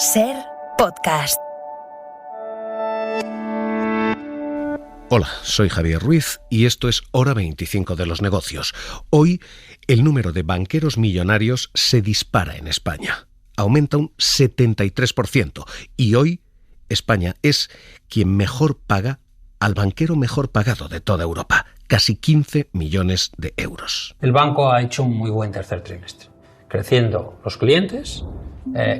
SER Podcast. Hola, soy Javier Ruiz y esto es Hora 25 de los negocios. Hoy, el número de banqueros millonarios se dispara en España. Aumenta un 73%. Y hoy, España es quien mejor paga al banquero mejor pagado de toda Europa. Casi 15 millones de euros. El banco ha hecho un muy buen tercer trimestre. Creciendo los clientes,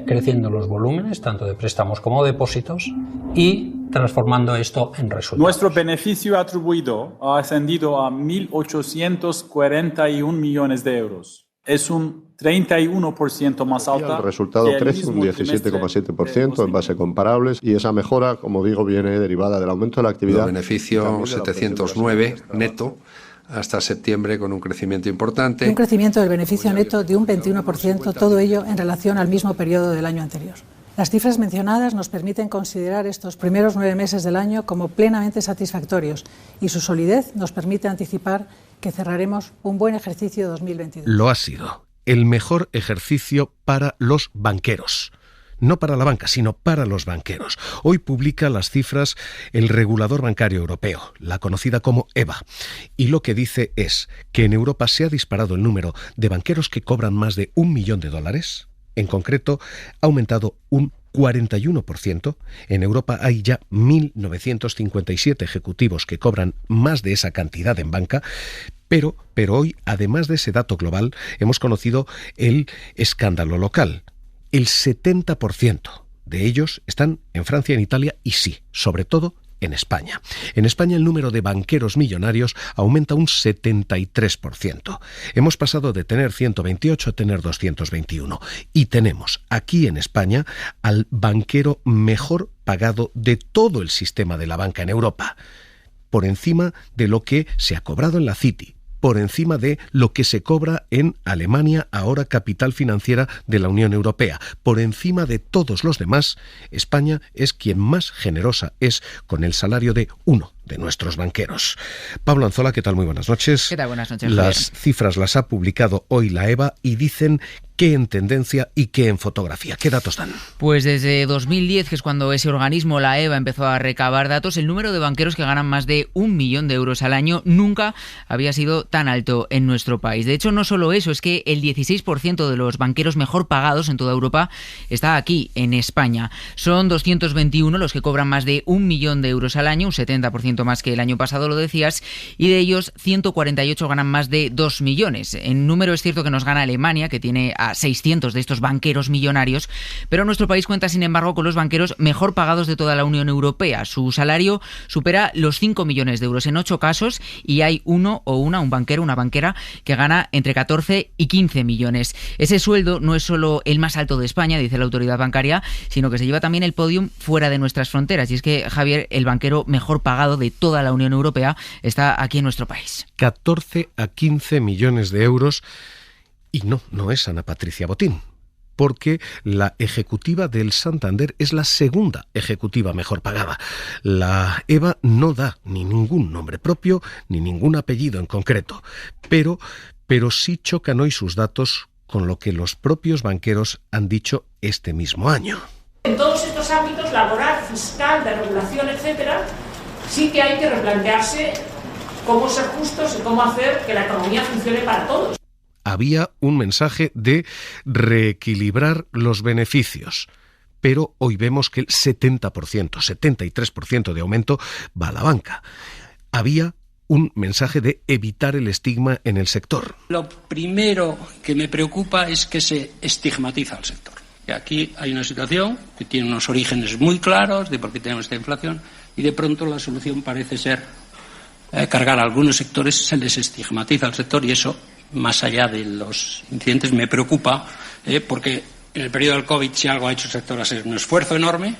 creciendo los volúmenes, tanto de préstamos como depósitos, y transformando esto en resultados. Nuestro beneficio atribuido ha ascendido a 1.841 millones de euros. Es un 31% más alto. El resultado crece un 17,7% en base comparables y esa mejora, como digo, viene derivada del aumento de la actividad. El beneficio 709 neto hasta septiembre con un crecimiento importante. Un crecimiento del beneficio neto de un 21%, todo ello en relación al mismo periodo del año anterior. Las cifras mencionadas nos permiten considerar estos primeros 9 meses del año como plenamente satisfactorios y su solidez nos permite anticipar que cerraremos un buen ejercicio 2022. Lo ha sido el mejor ejercicio para los banqueros. No para la banca, sino para los banqueros. Hoy publica las cifras el regulador bancario europeo, la conocida como EBA. Y lo que dice es que en Europa se ha disparado el número de banqueros que cobran más de $1 millón. En concreto, ha aumentado un 41%. En Europa hay ya 1.957 ejecutivos que cobran más de esa cantidad en banca. Pero hoy, además de ese dato global, hemos conocido el escándalo local. El 70% de ellos están en Francia, en Italia y sí, sobre todo en España. En España el número de banqueros millonarios aumenta un 73%. Hemos pasado de tener 128 a tener 221. Y tenemos aquí en España al banquero mejor pagado de todo el sistema de la banca en Europa. Por encima de lo que se ha cobrado en la Citi. Por encima de lo que se cobra en Alemania, ahora capital financiera de la Unión Europea. Por encima de todos los demás, España es quien más generosa es con el salario de uno de nuestros banqueros. Pablo Anzola, ¿qué tal? Muy buenas noches. ¿Qué tal? Buenas noches, Las Javier. cifras las ha publicado hoy la EBA y dicen qué en tendencia y qué en fotografía. ¿Qué datos dan? Pues desde 2010, que es cuando ese organismo, la EBA, empezó a recabar datos, el número de banqueros que ganan más de $1 millón al año nunca había sido tan alto en nuestro país. De hecho, no solo eso, es que el 16% de los banqueros mejor pagados en toda Europa está aquí, en España. Son 221 los que cobran más de $1 millón al año, un 70% más que el año pasado, lo decías, y de ellos 148 ganan más de 2 millones. En número es cierto que nos gana Alemania, que tiene a 600 de estos banqueros millonarios, pero nuestro país cuenta, sin embargo, con los banqueros mejor pagados de toda la Unión Europea. Su salario supera los 5 millones de euros en 8 casos y hay un banquero, una banquera, que gana entre 14 y 15 millones. Ese sueldo no es solo el más alto de España, dice la autoridad bancaria, sino que se lleva también el podium fuera de nuestras fronteras. Y es que, Javier, el banquero mejor pagado de toda la Unión Europea está aquí en nuestro país. 14 a 15 millones de euros. Y no es Ana Patricia Botín, porque la ejecutiva del Santander es la segunda ejecutiva mejor pagada. La EBA no da ni ningún nombre propio ni ningún apellido en concreto, pero sí chocan hoy sus datos con lo que los propios banqueros han dicho este mismo año. En todos estos ámbitos, laboral, fiscal, de regulación, etcétera, sí que hay que replantearse cómo ser justos y cómo hacer que la economía funcione para todos. Había un mensaje de reequilibrar los beneficios, pero hoy vemos que el 73% de aumento va a la banca. Había un mensaje de evitar el estigma en el sector. Lo primero que me preocupa es que se estigmatiza al sector. Aquí hay una situación que tiene unos orígenes muy claros de por qué tenemos esta inflación y de pronto la solución parece ser cargar a algunos sectores, se les estigmatiza al sector y eso, más allá de los incidentes, me preocupa porque en el periodo del COVID, si algo ha hecho el sector, ha sido un esfuerzo enorme.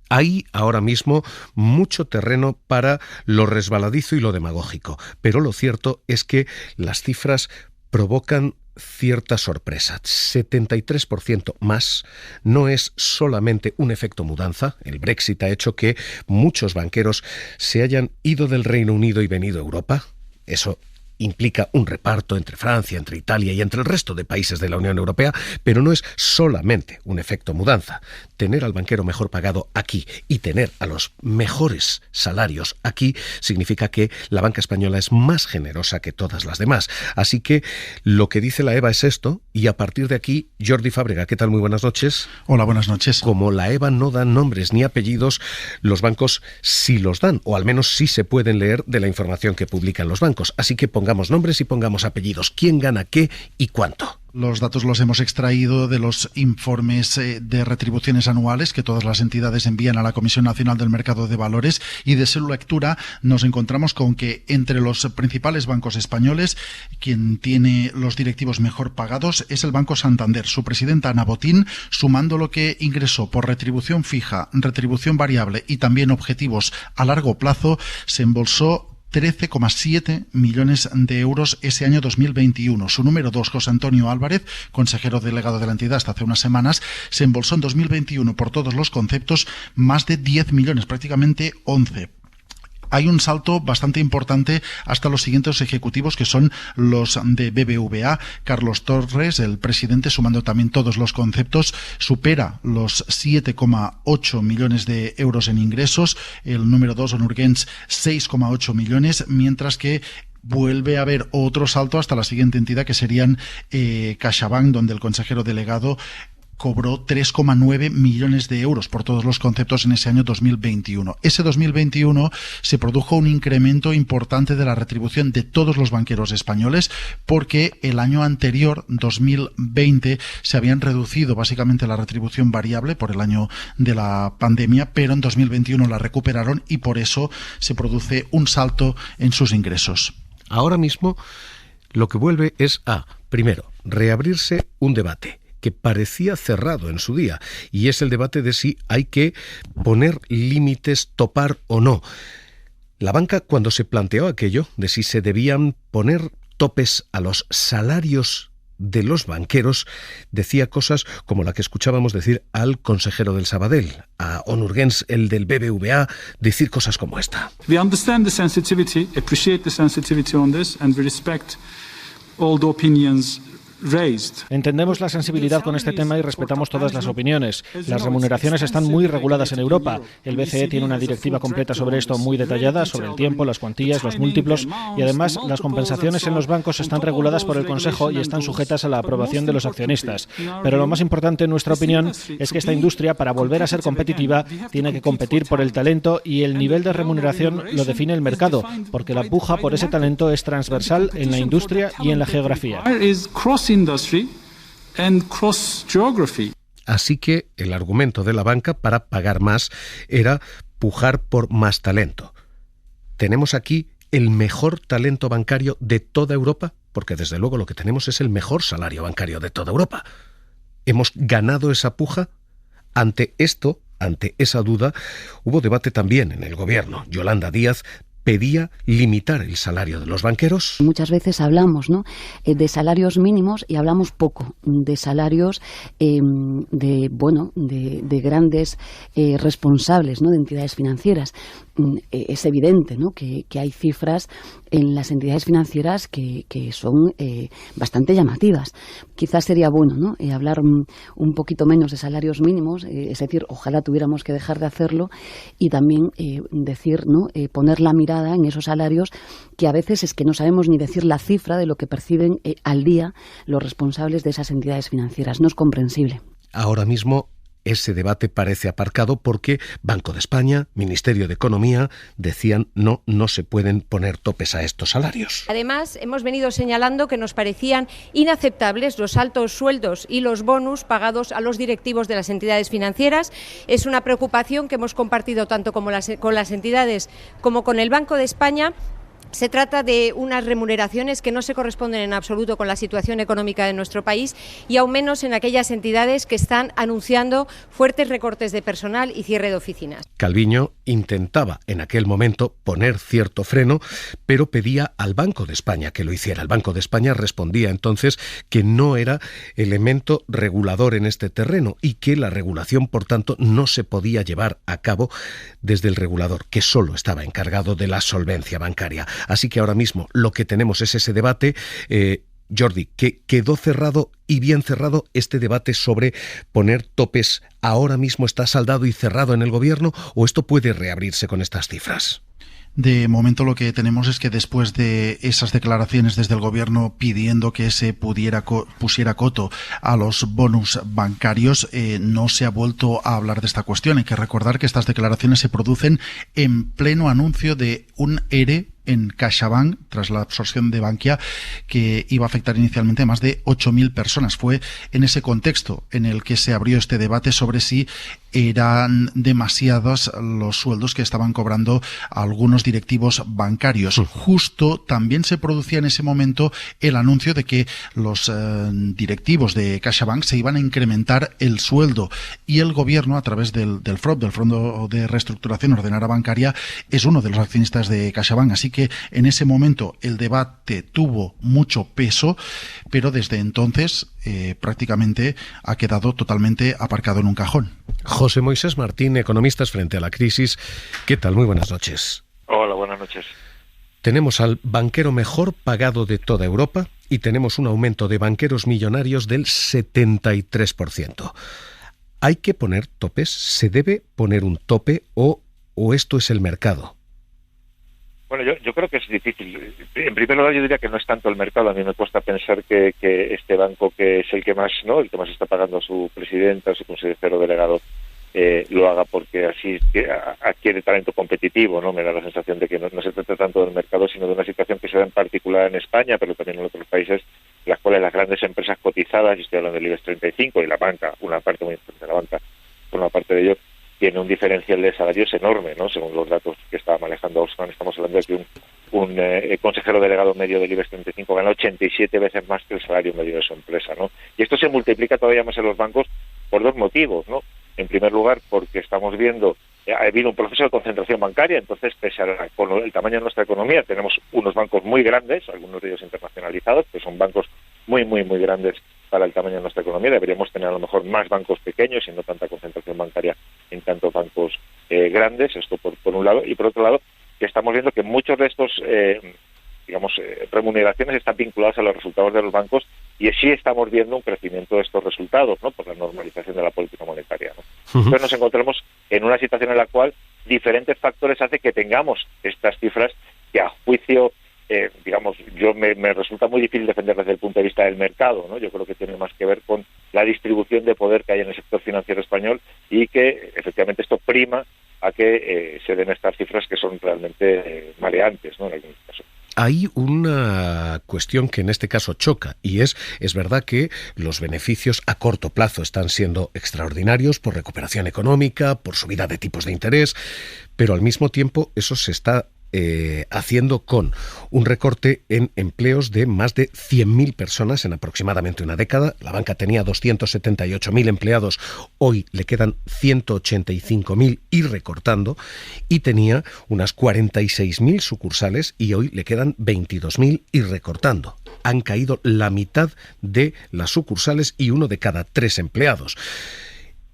Hay ahora mismo mucho terreno para lo resbaladizo y lo demagógico, pero lo cierto es que las cifras provocan cierta sorpresa. 73% más no es solamente un efecto mudanza. El Brexit ha hecho que muchos banqueros se hayan ido del Reino Unido y venido a Europa. Eso implica un reparto entre Francia, entre Italia y entre el resto de países de la Unión Europea, pero no es solamente un efecto mudanza. Tener al banquero mejor pagado aquí y tener a los mejores salarios aquí significa que la banca española es más generosa que todas las demás. Así que lo que dice la EVA es esto, y a partir de aquí, Jordi Fàbrega, ¿qué tal? Muy buenas noches. Hola, buenas noches. Como la EVA no da nombres ni apellidos, los bancos sí los dan, o al menos sí se pueden leer de la información que publican los bancos. Así que pongamos nombres y pongamos apellidos. ¿Quién gana qué y cuánto? Los datos los hemos extraído de los informes de retribuciones anuales que todas las entidades envían a la Comisión Nacional del Mercado de Valores, y de su lectura nos encontramos con que entre los principales bancos españoles, quien tiene los directivos mejor pagados es el Banco Santander. Su presidenta Ana Botín, sumando lo que ingresó por retribución fija, retribución variable y también objetivos a largo plazo, se embolsó 13,7 millones de euros ese año 2021. Su número 2, José Antonio Álvarez, consejero delegado de la entidad hasta hace unas semanas, se embolsó en 2021 por todos los conceptos más de 10 millones, prácticamente 11. Hay un salto bastante importante hasta los siguientes ejecutivos, que son los de BBVA. Carlos Torres, el presidente, sumando también todos los conceptos, supera los 7,8 millones de euros en ingresos. El número 2, Onurgens, 6,8 millones, mientras que vuelve a haber otro salto hasta la siguiente entidad, que serían CaixaBank, donde el consejero delegado cobró 3,9 millones de euros por todos los conceptos en ese año 2021. Ese 2021 se produjo un incremento importante de la retribución de todos los banqueros españoles, porque el año anterior, 2020, se habían reducido básicamente la retribución variable por el año de la pandemia, pero en 2021 la recuperaron y por eso se produce un salto en sus ingresos. Ahora mismo lo que vuelve es primero, reabrirse un debate que parecía cerrado en su día, y es el debate de si hay que poner límites, topar o no. La banca, cuando se planteó aquello de si se debían poner topes a los salarios de los banqueros, decía cosas como la que escuchábamos decir al consejero del Sabadell, a Onurgens, el del BBVA, decir cosas como esta. We understand the sensitivity, appreciate the sensitivity on this, and we respect all the opinions raised. Entendemos la sensibilidad con este tema y respetamos todas las opiniones. Las remuneraciones están muy reguladas en Europa. El BCE tiene una directiva completa sobre esto, muy detallada, sobre el tiempo, las cuantías, los múltiplos, y además las compensaciones en los bancos están reguladas por el Consejo y están sujetas a la aprobación de los accionistas. Pero lo más importante, en nuestra opinión, es que esta industria, para volver a ser competitiva, tiene que competir por el talento, y el nivel de remuneración lo define el mercado, porque la puja por ese talento es transversal en la industria y en la geografía. Industry and cross geography. Así que el argumento de la banca para pagar más era pujar por más talento. ¿Tenemos aquí el mejor talento bancario de toda Europa? Porque desde luego lo que tenemos es el mejor salario bancario de toda Europa. ¿Hemos ganado esa puja? Ante esto, ante esa duda, hubo debate también en el gobierno. Yolanda Díaz pedía limitar el salario de los banqueros. Muchas veces hablamos, ¿no?, de salarios mínimos y hablamos poco de salarios de grandes responsables, ¿no?, de entidades financieras. Es evidente, ¿no?, que hay cifras en las entidades financieras que son bastante llamativas. Quizás sería bueno, ¿no?, hablar un poquito menos de salarios mínimos, es decir, ojalá tuviéramos que dejar de hacerlo, y también decir, ¿no?, poner la mirada en esos salarios que a veces es que no sabemos ni decir la cifra de lo que perciben al día los responsables de esas entidades financieras. No es comprensible. Ahora mismo ese debate parece aparcado porque Banco de España, Ministerio de Economía, decían no se pueden poner topes a estos salarios. Además, hemos venido señalando que nos parecían inaceptables los altos sueldos y los bonus pagados a los directivos de las entidades financieras. Es una preocupación que hemos compartido tanto con las entidades como con el Banco de España. Se trata de unas remuneraciones que no se corresponden en absoluto con la situación económica de nuestro país, y aún menos en aquellas entidades que están anunciando fuertes recortes de personal y cierre de oficinas. Calviño intentaba en aquel momento poner cierto freno, pero pedía al Banco de España que lo hiciera. El Banco de España respondía entonces que no era elemento regulador en este terreno y que la regulación, por tanto, no se podía llevar a cabo desde el regulador, que solo estaba encargado de la solvencia bancaria. Así que ahora mismo lo que tenemos es ese debate. Jordi, que quedó cerrado y bien cerrado este debate sobre poner topes. ¿Ahora mismo está saldado y cerrado en el gobierno o esto puede reabrirse con estas cifras? De momento lo que tenemos es que después de esas declaraciones desde el gobierno pidiendo que se pusiera coto a los bonus bancarios, no se ha vuelto a hablar de esta cuestión. Hay que recordar que estas declaraciones se producen en pleno anuncio de un ERE en CaixaBank tras la absorción de Bankia, que iba a afectar inicialmente a más de 8.000 personas. Fue en ese contexto en el que se abrió este debate sobre si eran demasiados los sueldos que estaban cobrando algunos directivos bancarios. Justo también se producía en ese momento el anuncio de que los directivos de CaixaBank se iban a incrementar el sueldo, y el gobierno, a través del FROB, del Fondo de Reestructuración Ordinaria Bancaria, es uno de los accionistas de CaixaBank. Así que en ese momento el debate tuvo mucho peso, pero desde entonces prácticamente ha quedado totalmente aparcado en un cajón. José Moisés Martín, Economistas frente a la crisis. ¿Qué tal? Muy buenas noches. Hola, buenas noches. Tenemos al banquero mejor pagado de toda Europa y tenemos un aumento de banqueros millonarios del 73%. ¿Hay que poner topes? ¿Se debe poner un tope o esto es el mercado? Bueno, yo creo que es difícil. En primer lugar, yo diría que no es tanto el mercado. A mí me cuesta pensar que este banco, que es el que más está pagando a su presidenta, a su consejero delegado, lo haga porque así adquiere talento competitivo, ¿no? Me da la sensación de que no se trata tanto del mercado, sino de una situación que se da en particular en España, pero también en otros países, en las cuales las grandes empresas cotizadas, y estoy hablando del IBEX 35 y la banca, una parte muy importante de la banca, por una parte de ello, tiene un diferencial de salarios enorme, ¿no? Según los datos que estaba manejando Oxfam, estamos hablando de que un consejero delegado medio del IBEX 35 gana 87 veces más que el salario medio de su empresa, ¿no? Y esto se multiplica todavía más en los bancos por dos motivos, ¿no? En primer lugar, porque estamos viendo, ha habido un proceso de concentración bancaria, entonces, pese al tamaño de nuestra economía, tenemos unos bancos muy grandes, algunos de ellos internacionalizados, que son bancos muy, muy, muy grandes para el tamaño de nuestra economía. Deberíamos tener a lo mejor más bancos pequeños y no tanta concentración bancaria en tantos bancos grandes, esto por un lado, y por otro lado, que estamos viendo que muchos de estos remuneraciones están vinculadas a los resultados de los bancos, y sí estamos viendo un crecimiento de estos resultados, ¿no? Por la normalización de la política monetaria, ¿no? Entonces nos encontramos en una situación en la cual diferentes factores hacen que tengamos estas cifras que, a juicio, me resulta muy difícil defender desde el punto de vista del mercado, ¿no? Yo creo que tiene más que ver con la distribución de poder que hay en el sector financiero español, y que efectivamente esto prima a que se den estas cifras que son realmente mareantes, ¿no? En algunos casos. Hay una cuestión que en este caso choca, y es verdad que los beneficios a corto plazo están siendo extraordinarios por recuperación económica, por subida de tipos de interés, pero al mismo tiempo eso se está haciendo con un recorte en empleos de más de 100.000 personas en aproximadamente una década. La banca tenía 278.000 empleados, hoy le quedan 185.000 y recortando, y tenía unas 46.000 sucursales y hoy le quedan 22.000 y recortando. Han caído la mitad de las sucursales y 1 de cada 3 empleados.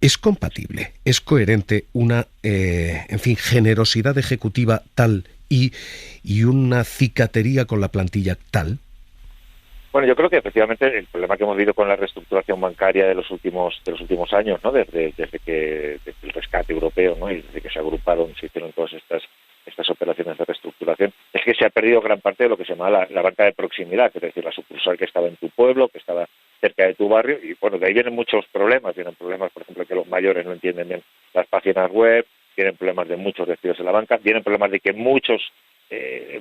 ¿Es compatible, es coherente una generosidad ejecutiva tal y una cicatería con la plantilla tal? Bueno, yo creo que efectivamente el problema que hemos vivido con la reestructuración bancaria de los últimos años, ¿no? Desde el rescate europeo, ¿no? Y desde que se hicieron todas estas operaciones de reestructuración, es que se ha perdido gran parte de lo que se llama la banca de proximidad, es decir, la sucursal que estaba en tu pueblo, que estaba cerca de tu barrio, y bueno, de ahí vienen muchos problemas. Vienen problemas, por ejemplo, que los mayores no entienden bien las páginas web, vienen problemas de muchos despidos en la banca, vienen problemas de que muchos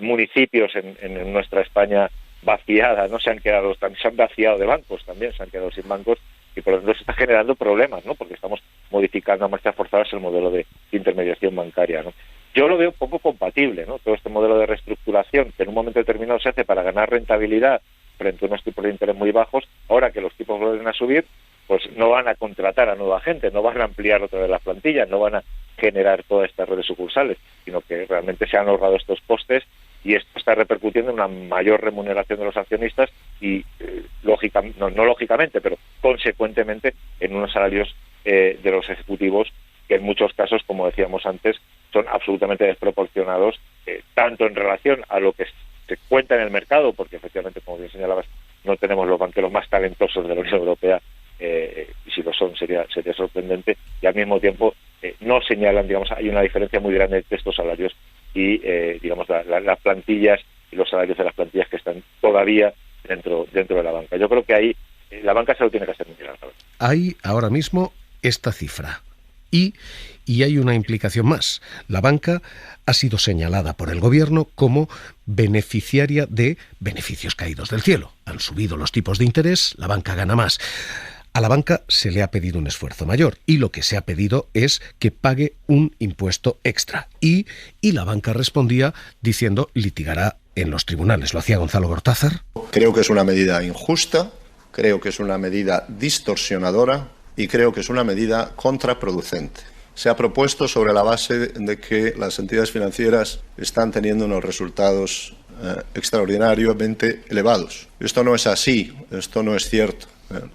municipios en nuestra España vaciada, ¿no? Se han vaciado de bancos también, se han quedado sin bancos, y por lo tanto se está generando problemas, ¿no? Porque estamos modificando a marchas forzadas el modelo de intermediación bancaria, ¿no? Yo lo veo poco compatible, ¿no? Todo este modelo de reestructuración que en un momento determinado se hace para ganar rentabilidad frente a unos tipos de interés muy bajos, ahora que los tipos vuelven a subir, pues no van a contratar a nueva gente, no van a ampliar otra vez las plantillas, no van a generar todas estas redes sucursales, sino que realmente se han ahorrado estos costes, y esto está repercutiendo en una mayor remuneración de los accionistas y, no lógicamente, pero consecuentemente en unos salarios de los ejecutivos que en muchos casos, como decíamos antes, son absolutamente desproporcionados, tanto en relación a lo que se cuenta en el mercado, porque efectivamente, como bien señalabas, no tenemos los banqueros más talentosos de la Unión Europea, y si lo son sería sorprendente, y al mismo tiempo no señalan, digamos, hay una diferencia muy grande entre estos salarios y, digamos, las plantillas y los salarios de las plantillas que están todavía dentro de la banca. Yo creo que ahí la banca se lo tiene que hacer mirar. Hay ahora mismo esta cifra y hay una implicación más. La banca ha sido señalada por el gobierno como beneficiaria de beneficios caídos del cielo. Han subido los tipos de interés, la banca gana más. A la banca se le ha pedido un esfuerzo mayor y lo que se ha pedido es que pague un impuesto extra. Y la banca respondía diciendo litigará en los tribunales. ¿Lo hacía Gonzalo Gortázar? Creo que es una medida injusta, creo que es una medida distorsionadora y creo que es una medida contraproducente. Se ha propuesto sobre la base de que las entidades financieras están teniendo unos resultados extraordinariamente elevados. Esto no es así, esto no es cierto.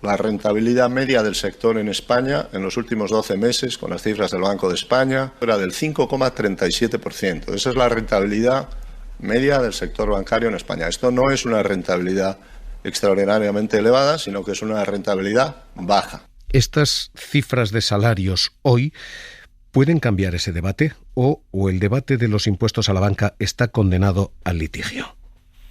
La rentabilidad media del sector en España en los últimos 12 meses, con las cifras del Banco de España, era del 5,37%. Esa es la rentabilidad media del sector bancario en España. Esto no es una rentabilidad extraordinariamente elevada, sino que es una rentabilidad baja. ¿Estas cifras de salarios hoy pueden cambiar ese debate o el debate de los impuestos a la banca está condenado al litigio?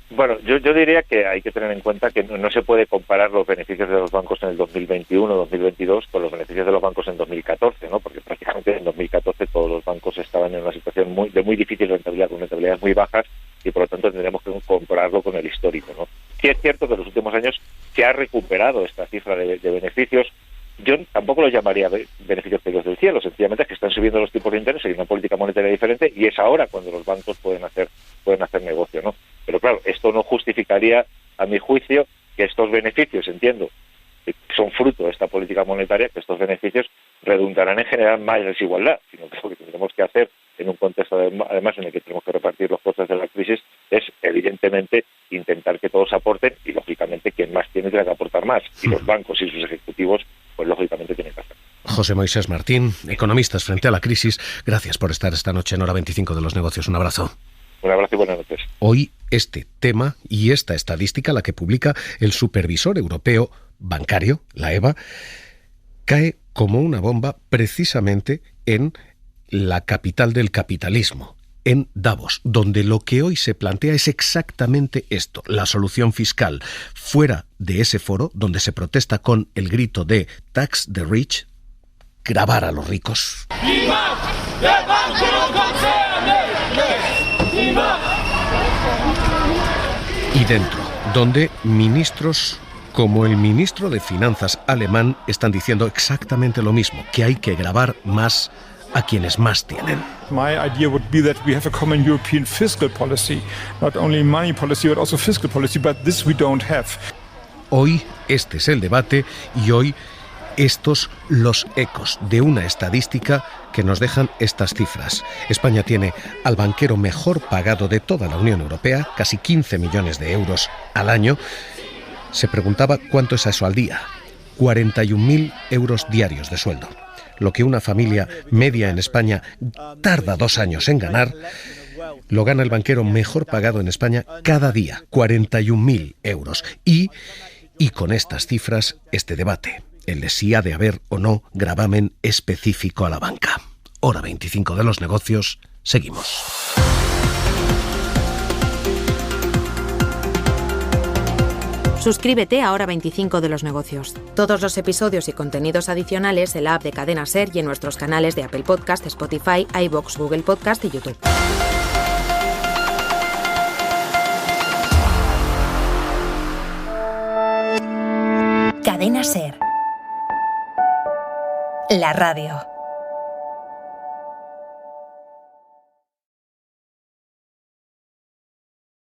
Bueno, yo diría que hay que tener en cuenta que no se puede comparar los beneficios de los bancos en el 2021-2022 con los beneficios de los bancos en 2014, ¿no? Porque prácticamente en 2014 todos los bancos estaban en una situación de muy difícil rentabilidad, con rentabilidades muy bajas, y por lo tanto tendríamos que compararlo con el histórico, ¿no? Sí es cierto que en los últimos años se ha recuperado esta cifra de beneficios. Yo tampoco los llamaría beneficios caídos del cielo, sencillamente es que están subiendo los tipos de interés, hay una política monetaria diferente y es ahora cuando los bancos pueden hacer negocio, ¿no? Pero claro, esto no justificaría, a mi juicio, que estos beneficios, entiendo, que son fruto de esta política monetaria, que estos beneficios redundarán en generar más desigualdad, sino que lo que tendremos que hacer en un contexto además en el que tenemos que repartir los costes de la crisis es evidentemente intentar que todos aporten y lógicamente quien más tiene que aportar más, y los bancos y sus ejecutivos pues lógicamente tienen que hacer. José Moisés Martín, Economistas frente a la crisis, gracias por estar esta noche en Hora 25 de los Negocios. Un abrazo. Un abrazo y buenas noches. Hoy este tema y esta estadística, la que publica el Supervisor Europeo Bancario, la EBA, cae como una bomba precisamente en la capital del capitalismo, en Davos, donde lo que hoy se plantea es exactamente esto, la solución fiscal. Fuera de ese foro, donde se protesta con el grito de Tax the Rich, grabar a los ricos. Y dentro, donde ministros como el ministro de Finanzas alemán están diciendo exactamente lo mismo, que hay que gravar más a quienes más tienen. My idea would be that we have a common European fiscal policy, not only money policy but also fiscal policy, but this we don't have. Hoy este es el debate y hoy estos los ecos de una estadística que nos dejan estas cifras. España tiene al banquero mejor pagado de toda la Unión Europea, casi 15 millones de euros al año. Se preguntaba cuánto es eso al día. 41.000 euros diarios de sueldo. Lo que una familia media en España tarda 2 años en ganar, lo gana el banquero mejor pagado en España cada día, 41.000 euros. Y con estas cifras, este debate, el de si ha de haber o no gravamen específico a la banca. Hora 25 de los negocios, seguimos. Suscríbete a Hora 25 de los negocios. Todos los episodios y contenidos adicionales en la app de Cadena SER y en nuestros canales de Apple Podcast, Spotify, iVoox, Google Podcast y YouTube. Cadena SER. La radio.